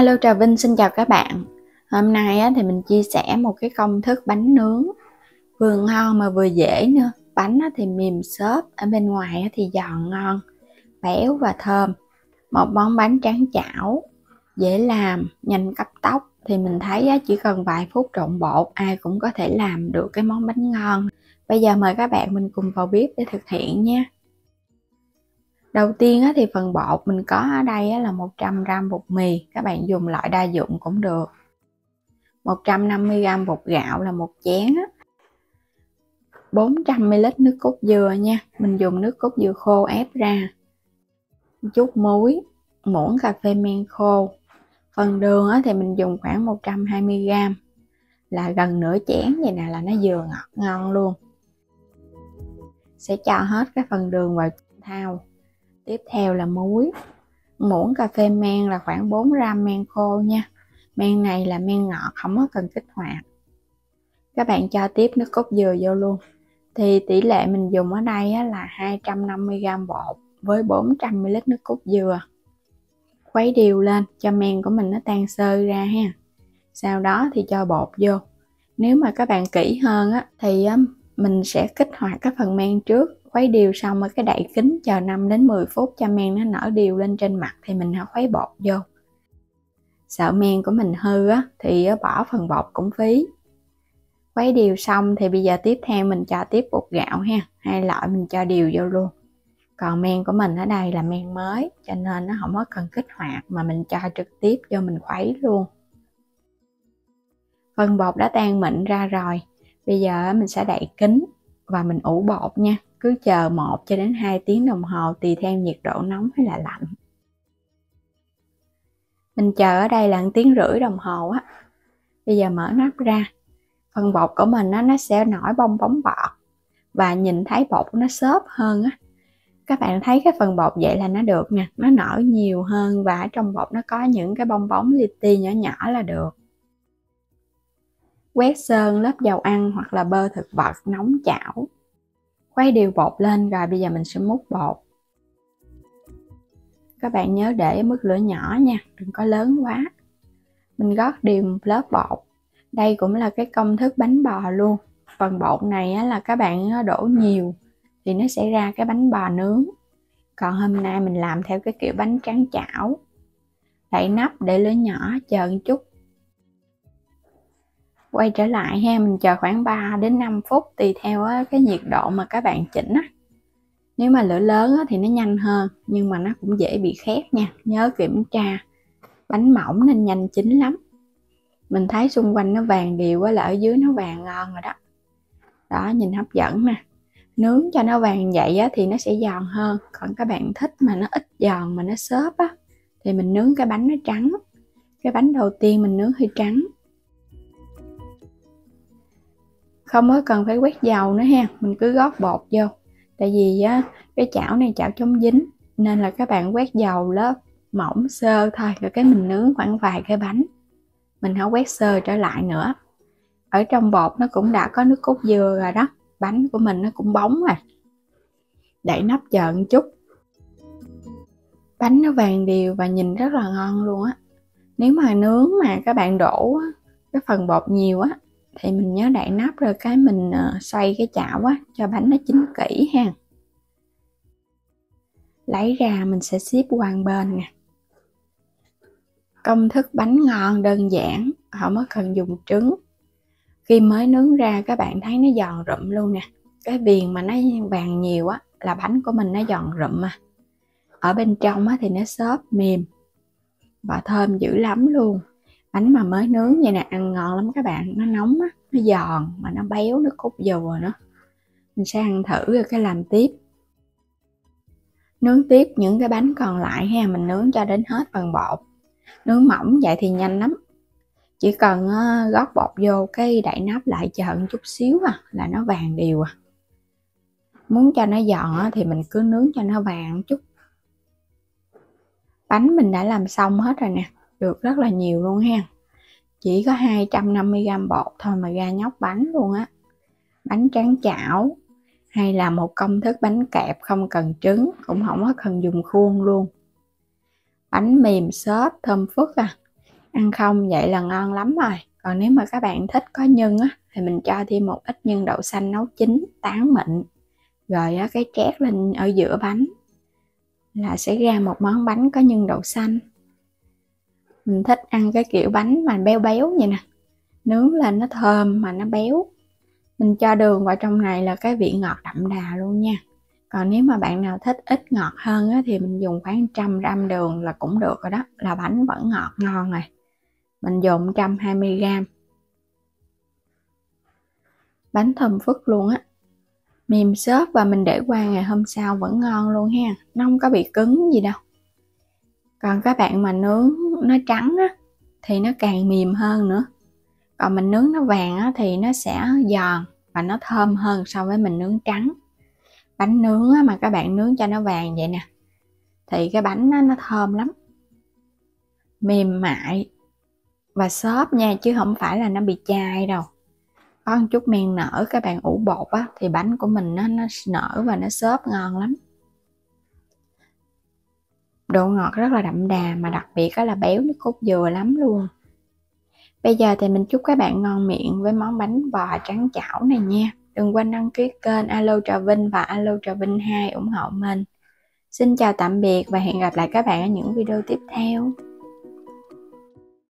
Alo, Trà Vinh xin chào các bạn. Hôm nay thì mình chia sẻ một cái công thức bánh nướng vừa ngon mà vừa dễ nữa. Bánh thì mềm xốp, ở bên ngoài thì giòn ngon, béo và thơm. Một món bánh tráng chảo, dễ làm, nhanh cấp tốc. Thì mình thấy chỉ cần vài phút trộn bột, ai cũng có thể làm được cái món bánh ngon. Bây giờ mời các bạn mình cùng vào bếp để thực hiện nha. Đầu tiên thì phần bột mình có ở đây là 100g bột mì, các bạn dùng loại đa dụng cũng được. 150g bột gạo là một chén, 400ml nước cốt dừa nha, mình dùng nước cốt dừa khô ép ra, chút muối, muỗng cà phê men khô. Phần đường thì mình dùng khoảng 120g, là gần nửa chén vậy nè, là nó vừa ngọt ngon luôn. Sẽ cho hết cái phần đường vào thau. Tiếp theo là muối, muỗng cà phê men là khoảng 4g men khô nha. Men này là men ngọt, không có cần kích hoạt. Các bạn cho tiếp nước cốt dừa vô luôn. Thì tỷ lệ mình dùng ở đây là 250g bột với 400ml nước cốt dừa. Khuấy đều lên cho men của mình nó tan sơ ra ha. Sau đó thì cho bột vô. Nếu mà các bạn kỹ hơn thì mình sẽ kích hoạt cái phần men trước. Khuấy đều xong rồi cái đậy kính chờ 5 đến 10 phút cho men nó nở đều lên trên mặt thì mình hãy khuấy bột vô. Sợ men của mình hư thì bỏ phần bột cũng phí. Khuấy đều xong thì bây giờ tiếp theo mình cho tiếp bột gạo ha, hai loại mình cho đều vô luôn. Còn men của mình ở đây là men mới cho nên nó không có cần kích hoạt mà mình cho trực tiếp vô mình khuấy luôn. Phần bột đã tan mịn ra rồi, bây giờ mình sẽ đậy kính và mình ủ bột nha. Cứ chờ 1 cho đến 2 tiếng đồng hồ tùy theo nhiệt độ nóng hay là lạnh. Mình chờ ở đây là 1,5 tiếng đồng hồ Bây giờ mở nắp ra. Phần bột của mình nó sẽ nổi bong bóng bọt và nhìn thấy bột nó xốp hơn Các bạn thấy cái phần bột vậy là nó được nè, nó nở nhiều hơn và ở trong bột nó có những cái bong bóng li ti nhỏ nhỏ là được. Quét sơn lớp dầu ăn hoặc là bơ thực vật nóng chảo. Khuấy đều bột lên rồi bây giờ mình sẽ múc bột. Các bạn nhớ để mức lửa nhỏ nha, đừng có lớn quá. Mình gót đều một lớp bột. Đây cũng là cái công thức bánh bò luôn. Phần bột này là các bạn đổ nhiều thì nó sẽ ra cái bánh bò nướng. Còn hôm nay mình làm theo cái kiểu bánh tráng chảo. Đậy nắp để lửa nhỏ chờ một chút. Quay trở lại ha, mình chờ khoảng 3 đến 5 phút tùy theo cái nhiệt độ mà các bạn chỉnh Nếu mà lửa lớn thì nó nhanh hơn nhưng mà nó cũng dễ bị khét nha, nhớ kiểm tra. Bánh mỏng nên nhanh chín lắm. Mình thấy xung quanh nó vàng đều là ở dưới nó vàng ngon rồi đó. Đó, nhìn hấp dẫn nè. Nướng cho nó vàng vậy thì nó sẽ giòn hơn. Còn các bạn thích mà nó ít giòn mà nó xốp thì mình nướng cái bánh nó trắng. Cái bánh đầu tiên mình nướng hơi trắng. Không có cần phải quét dầu nữa ha, mình cứ gót bột vô. Tại vì cái chảo này chảo chống dính nên là các bạn quét dầu lớp mỏng sơ thôi, rồi cái mình nướng khoảng vài cái bánh. Mình không quét sơ trở lại nữa. Ở trong bột nó cũng đã có nước cốt dừa rồi đó, bánh của mình nó cũng bóng rồi. Đậy nắp chờ một chút. Bánh nó vàng đều và nhìn rất là ngon luôn Nếu mà nướng mà các bạn đổ cái phần bột nhiều thì mình nhớ đậy nắp rồi cái mình xoay cái chảo cho bánh nó chín kỹ ha. Lấy ra mình sẽ xếp qua một bên nè. Công thức bánh ngon đơn giản, không có cần dùng trứng. Khi mới nướng ra các bạn thấy nó giòn rụm luôn nè. Cái viền mà nó vàng nhiều là bánh của mình nó giòn rụm Ở bên trong thì nó xốp mềm và thơm dữ lắm luôn. Bánh mà mới nướng vậy nè, ăn ngon lắm các bạn. Nó nóng nó giòn mà nó béo, nước cốt dừa nữa. Mình sẽ ăn thử rồi cái làm tiếp. Nướng tiếp những cái bánh còn lại ha, mình nướng cho đến hết phần bột. Nướng mỏng vậy thì nhanh lắm. Chỉ cần gót bột vô cái đậy nắp lại chờ một chút xíu là nó vàng đều Muốn cho nó giòn thì mình cứ nướng cho nó vàng một chút. Bánh mình đã làm xong hết rồi nè, được rất là nhiều luôn ha. Chỉ có 250g bột thôi mà ra nhóc bánh luôn Bánh tráng chảo hay là một công thức bánh kẹp không cần trứng, cũng không có cần dùng khuôn luôn. Bánh mềm xốp thơm phức Ăn không vậy là ngon lắm rồi. Còn nếu mà các bạn thích có nhân á thì mình cho thêm một ít nhân đậu xanh nấu chín tán mịn, rồi á, cái trét lên ở giữa bánh là sẽ ra một món bánh có nhân đậu xanh. Mình thích ăn cái kiểu bánh mà béo béo vậy nè, nướng lên nó thơm mà nó béo. Mình cho đường vào trong này là cái vị ngọt đậm đà luôn nha. Còn nếu mà bạn nào thích ít ngọt hơn á, thì mình dùng khoảng 100 gram đường là cũng được rồi đó, là bánh vẫn ngọt ngon rồi. Mình dùng 120 gram. Bánh thơm phức luôn á, mềm xốp và mình để qua ngày hôm sau vẫn ngon luôn ha, nó không có bị cứng gì đâu. Còn các bạn mà nướng nó trắng á thì nó càng mềm hơn nữa. Còn mình nướng nó vàng á thì nó sẽ giòn và nó thơm hơn so với mình nướng trắng. Bánh nướng á, mà các bạn nướng cho nó vàng vậy nè thì cái bánh á, nó thơm lắm, mềm mại và xốp nha, chứ không phải là nó bị chai đâu. Có một chút men nở, các bạn ủ bột á thì bánh của mình nó nở và nó xốp ngon lắm. Độ ngọt rất là đậm đà, mà đặc biệt là béo nước cốt dừa lắm luôn. Bây giờ thì mình chúc các bạn ngon miệng với món bánh bò trắng chảo này nha. Đừng quên đăng ký kênh Alo Trà Vinh và Alo Trà Vinh 2 ủng hộ mình. Xin chào tạm biệt và hẹn gặp lại các bạn ở những video tiếp theo.